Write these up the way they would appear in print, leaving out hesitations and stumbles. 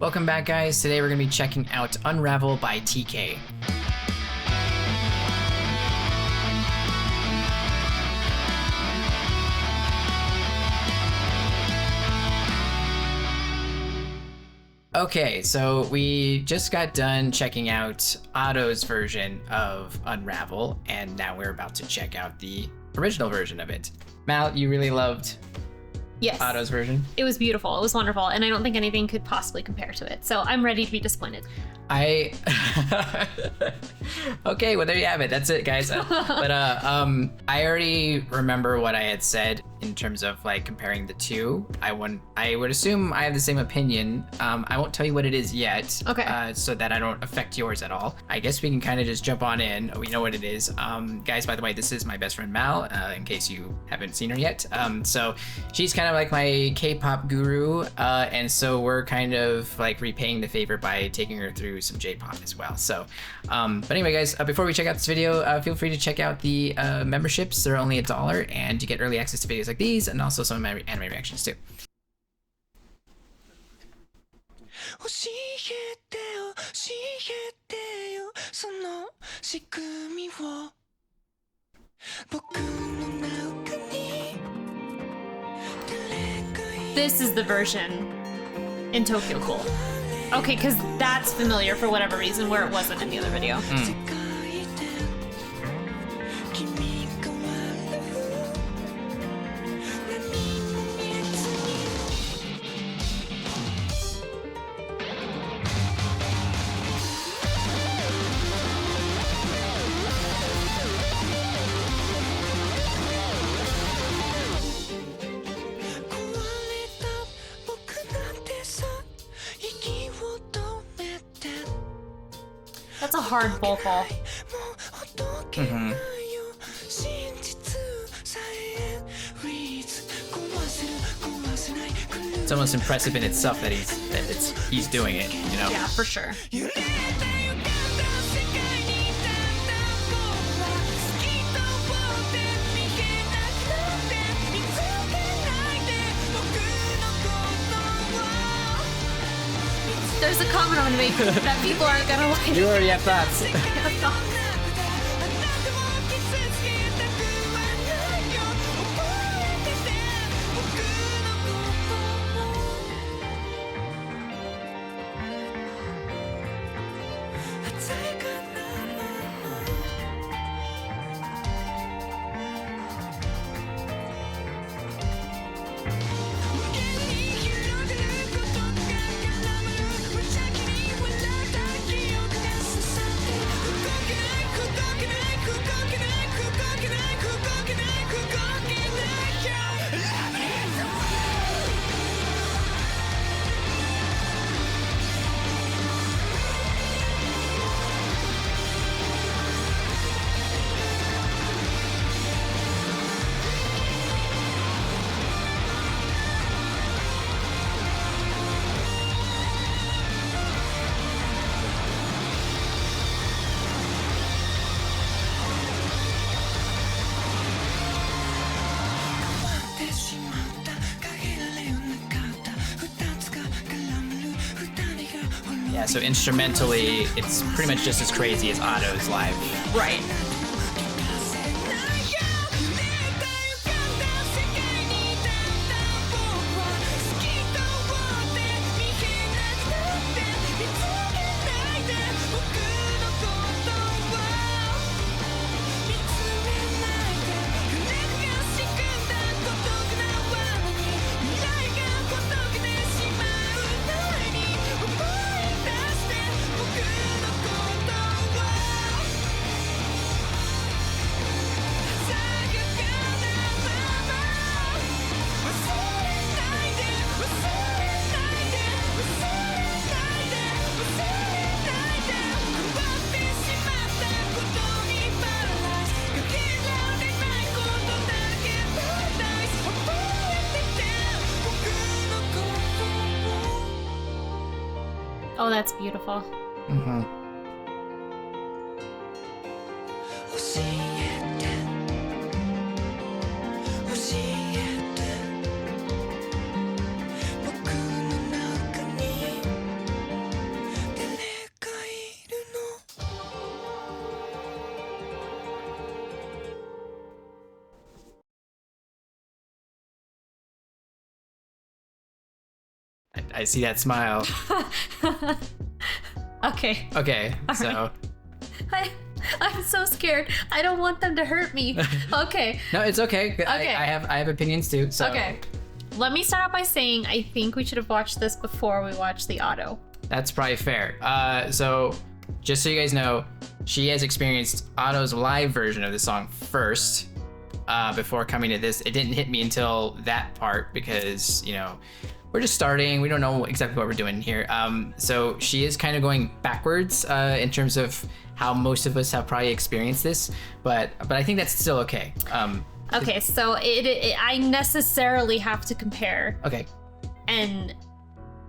Welcome back, guys. Today we're going to be checking out Unravel by TK. Okay, so we just got done checking out Otto's version of Unravel, and now we're about to check out the original version of it. Mal, you really loved Otto's version? It was beautiful. It was wonderful, and I don't think anything could possibly compare to it. So I'm ready to be disappointed. Okay, well there you have it. That's it, guys. I already remember what I had said in terms of like comparing the two. I would assume I have the same opinion. I won't tell you what it is yet. Okay. So that I don't affect yours at all. I guess we can kind of just jump on in. We know what it is. Guys, by the way, this is my best friend Mal. In case you haven't seen her yet. So she's kind of like my K-pop guru, and so we're kind of like repaying the favor by taking her through some J-pop as well. So, but anyway, guys, before we check out this video, feel free to check out the memberships. They're only $1, and you get early access to videos like these, and also some of my anime reactions too. This is the version in Tokyo Ghoul. Okay, because that's familiar for whatever reason, where it wasn't in the other video. That's a hard vocal. It's almost impressive in itself that he's doing it, you know? Yeah, for sure. There's a comment I'm gonna make that people aren't gonna like. You already have thoughts. Yeah, so instrumentally, it's pretty much just as crazy as Otto's live. Right. Oh, that's beautiful. I see that smile. Okay. Okay, All so I'm so scared. I don't want them to hurt me. Okay. no, it's okay. Okay. I have opinions too. So Okay. Let me start out by saying I think we should have watched this before we watched the auto. that's probably fair. So just so you guys know, she has experienced Otto's live version of the song first. Before coming to this, it didn't hit me until that part because, you know, we're just starting. We don't know exactly what we're doing here. So she is kind of going backwards in terms of how most of us have probably experienced this, but I think that's still okay. Okay, so I necessarily have to compare, Okay. and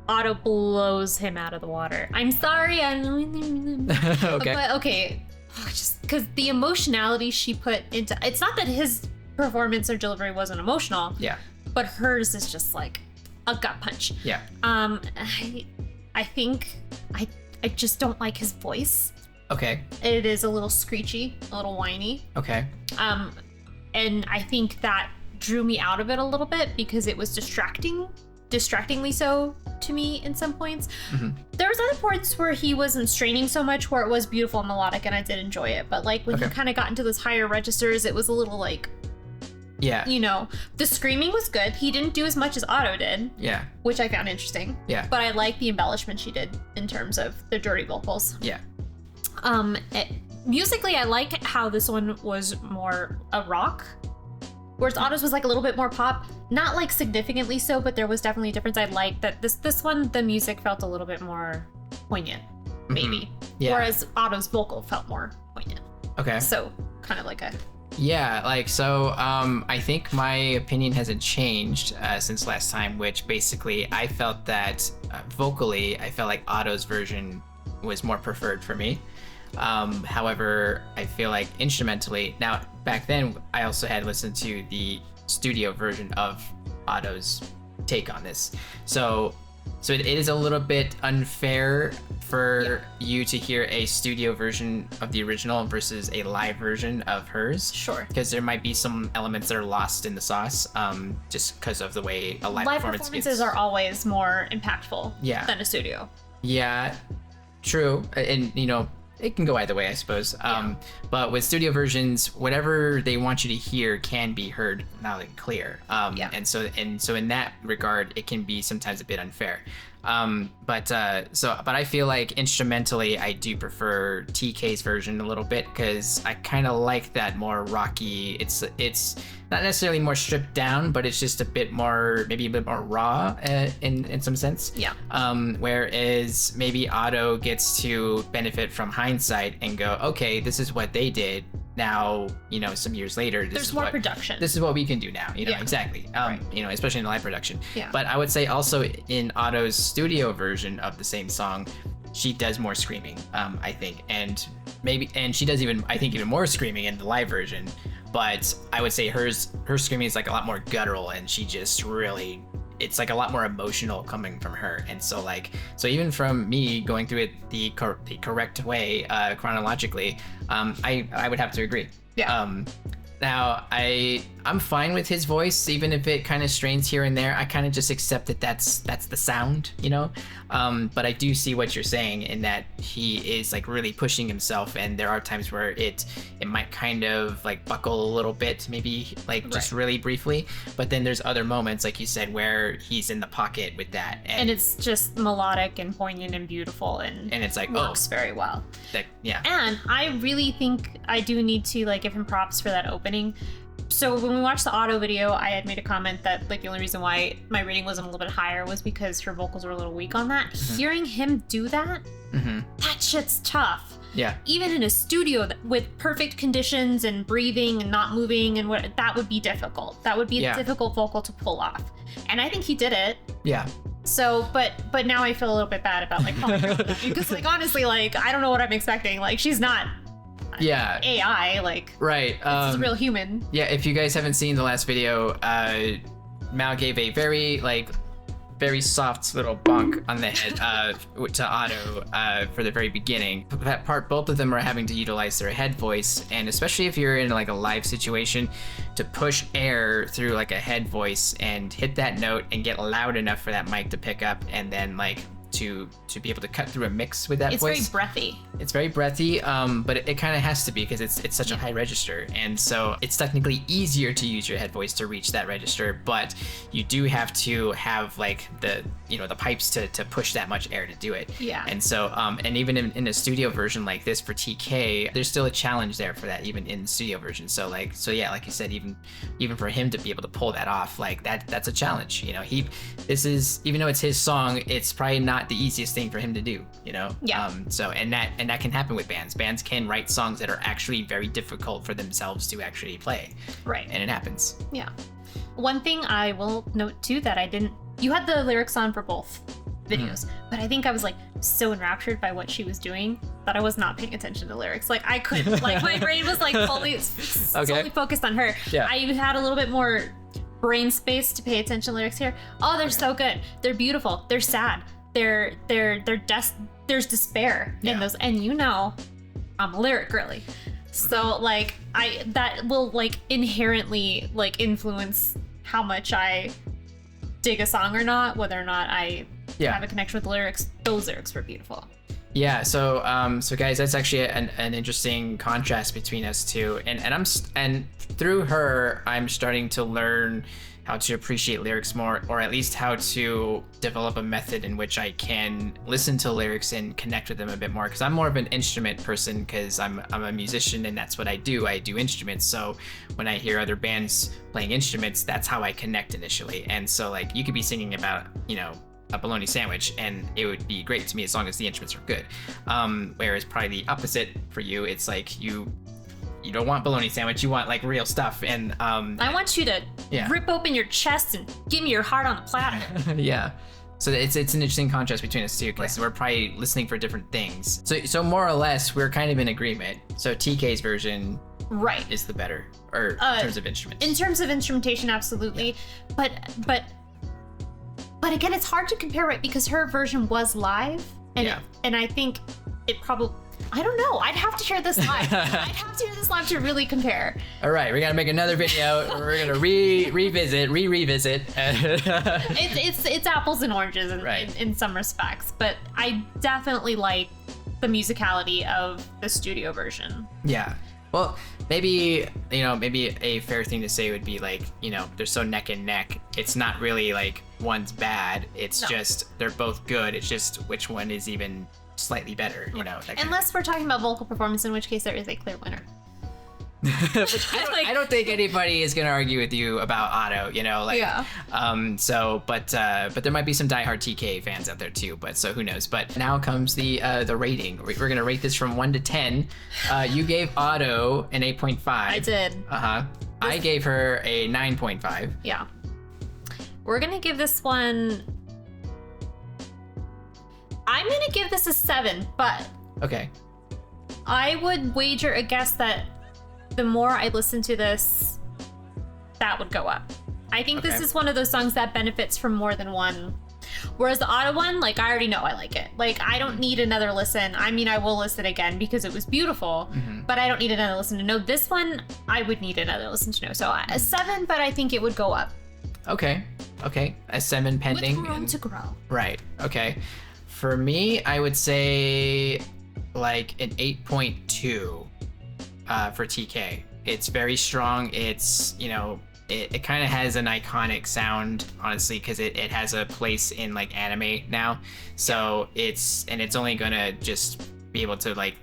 Otto blows him out of the water. I'm sorry. Okay. But okay, just because the emotionality she put into it's not that his performance or delivery wasn't emotional. Yeah. But hers is just like a gut punch. Yeah. I think I just don't like his voice. Okay. It is a little screechy, a little whiny. Okay. And I think that drew me out of it a little bit because it was distractingly so to me in some points. Mm-hmm. There was other parts where he wasn't straining so much, where it was beautiful and melodic, and I did enjoy it. But like when he kind of got into those higher registers, it was a little like, Yeah. you know, the screaming was good. He didn't do as much as Otto did, Yeah. which I found interesting. Yeah. But I like the embellishment she did in terms of the dirty vocals. Yeah. Musically, I like how this one was more a rock, whereas Otto's was like a little bit more pop. Not like significantly so, but there was definitely a difference. I like that this one, the music felt a little bit more poignant, maybe. Yeah. Whereas Otto's vocal felt more poignant. Okay. So kind of like a... Yeah, like, so I think my opinion hasn't changed since last time, which basically I felt that vocally, I felt like Otto's version was more preferred for me. However, I feel like instrumentally, now back then I also had listened to the studio version of Otto's take on this. So it is a little bit unfair for you to hear a studio version of the original versus a live version of hers. Sure. Because there might be some elements that are lost in the sauce, just because of the way a live performance performances are always more impactful than a studio. Yeah, true. And, you know, it can go either way, I suppose. But with studio versions, whatever they want you to hear can be heard loud and clear. And so in that regard, it can be sometimes a bit unfair. But I feel like instrumentally, I do prefer TK's version a little bit because I kind of like that more rocky. It's not necessarily more stripped down, but it's just maybe a bit more raw in some sense. Yeah. Whereas maybe Otto gets to benefit from hindsight and go, okay, this is what they did. Now, you know, some years later, there's more production. This is what we can do now. You know, exactly. You know, especially in the live production. Yeah. But I would say also in Otto's studio version of the same song, she does more screaming. I think, and she does even more screaming in the live version. But I would say her screaming is like a lot more guttural, and she just really, it's like a lot more emotional coming from her. And so even from me going through it the correct way, chronologically, I would have to agree. Yeah. Now I'm fine with his voice, even if it kind of strains here and there. I kind of just accept that that's the sound, you know. But I do see what you're saying in that he is like really pushing himself, and there are times where it might kind of like buckle a little bit, maybe like just really briefly. But then there's other moments, like you said, where he's in the pocket with that, and it's just melodic and poignant and beautiful, and it's like works very well. Yeah. And I really think I do need to like give him props for that opening. So when we watched the auto video, I had made a comment that like the only reason why my rating wasn't a little bit higher was because her vocals were a little weak on that. Mm-hmm. Hearing him do that, that shit's tough. Yeah. Even in a studio with perfect conditions and breathing and not moving and that would be difficult. That would be a difficult vocal to pull off. And I think he did it. Yeah. So, but now I feel a little bit bad about like calling her because like honestly, like I don't know what I'm expecting. Like she's not AI, like right. It's a real human. Yeah, if you guys haven't seen the last video, Mal gave a very like very soft little bonk on the head to Otto for the very beginning. That part, both of them are having to utilize their head voice, and especially if you're in like a live situation, to push air through like a head voice and hit that note and get loud enough for that mic to pick up, and then like to be able to cut through a mix with that voice. It's very breathy. It's very breathy, but it kind of has to be because it's such a high register, and so it's technically easier to use your head voice to reach that register, but you do have to have like the pipes to push that much air to do it. Yeah. And so and even in a studio version like this for TK, there's still a challenge there for that even in the studio version. So yeah, like you said, even for him to be able to pull that off, like that's a challenge. This is, even though it's his song, it's probably not the easiest thing for him to do. Yeah. So and that can happen with bands. Bands can write songs that are actually very difficult for themselves to actually play. Right. And it happens. Yeah. One thing I will note too that you had the lyrics on for both videos, but I think I was like so enraptured by what she was doing that I was not paying attention to lyrics. Like I couldn't, like my brain was like solely focused on her. Yeah. I had a little bit more brain space to pay attention to lyrics here. Oh, they're so good. They're beautiful. They're sad. There's despair in those, and I'm a lyric girly, so like that will like inherently like influence how much I dig a song or not, whether or not I have a connection with the lyrics. Those lyrics were beautiful. Yeah, so guys, that's actually an interesting contrast between us two, and through her, I'm starting to learn how to appreciate lyrics more, or at least how to develop a method in which I can listen to lyrics and connect with them a bit more, because I'm more of an instrument person, because I'm a musician and that's what I do instruments. So when I hear other bands playing instruments, that's how I connect initially. And so like you could be singing about a bologna sandwich and it would be great to me as long as the instruments are good, whereas probably the opposite for you, it's like you don't want bologna sandwich, you want like real stuff. And I want you to rip open your chest and give me your heart on a platter. Yeah. So it's an interesting contrast between us two, because we're probably listening for different things. So more or less, we're kind of in agreement. So TK's version is the better, or in terms of instruments. In terms of instrumentation, absolutely. Yeah. But again, it's hard to compare, right? Because her version was live, and I think it probably, I don't know. I'd have to hear this live. To really compare. All right, we gotta make another video. We're gonna revisit. It's apples and oranges in some respects, but I definitely like the musicality of the studio version. Yeah. Well, maybe a fair thing to say would be like, they're so neck and neck. It's not really like one's bad. It's just they're both good. It's just which one is even slightly better, Unless we're talking about vocal performance, in which case there is a clear winner. I don't think anybody is gonna argue with you about Otto, but there might be some diehard TK fans out there too, but so who knows. But now comes the rating. We're gonna rate this from 1 to 10. You gave Otto an 8.5. I did. I gave her a 9.5. Yeah. We're gonna give this one, I'm gonna give this a 7, but okay, I would wager a guess that the more I listen to this, that would go up. I think this is one of those songs that benefits from more than one. Whereas the Otto one, like, I already know I like it. Like, I don't need another listen. I mean, I will listen again because it was beautiful, but I don't need another listen to know. This one, I would need another listen to know. So a 7, but I think it would go up. Okay. A 7 pending. With room to grow. Right. Okay. For me, I would say like an 8.2 for TK. It's very strong. It's, it kind of has an iconic sound, honestly, because it has a place in like anime now. So it's only gonna just be able to like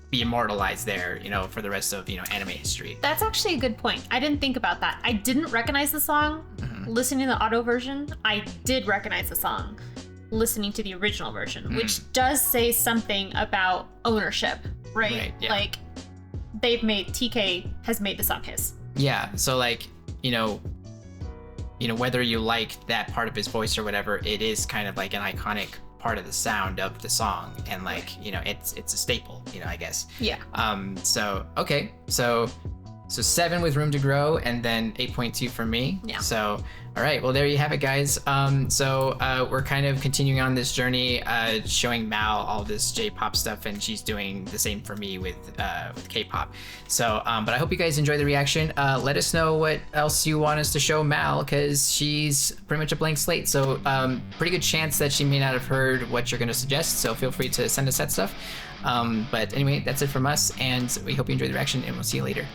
be immortalized there, for the rest of, anime history. That's actually a good point. I didn't think about that. I didn't recognize the song listening to the Otto version. I did recognize the song listening to the original version, which does say something about ownership, right? Yeah. Like, TK has made the song his. Yeah, so like, whether you like that part of his voice or whatever, it is kind of like an iconic part of the sound of the song, and like, it's a staple, I guess. Yeah. So okay, so So 7 with room to grow, and then 8.2 for me. Yeah. So, all right. Well, there you have it, guys. We're kind of continuing on this journey, showing Mal all this J-pop stuff, and she's doing the same for me with K-pop. So, but I hope you guys enjoy the reaction. Let us know what else you want us to show Mal, because she's pretty much a blank slate. So, pretty good chance that she may not have heard what you're going to suggest. So feel free to send us that stuff. But anyway, that's it from us, and we hope you enjoyed the reaction, and we'll see you later.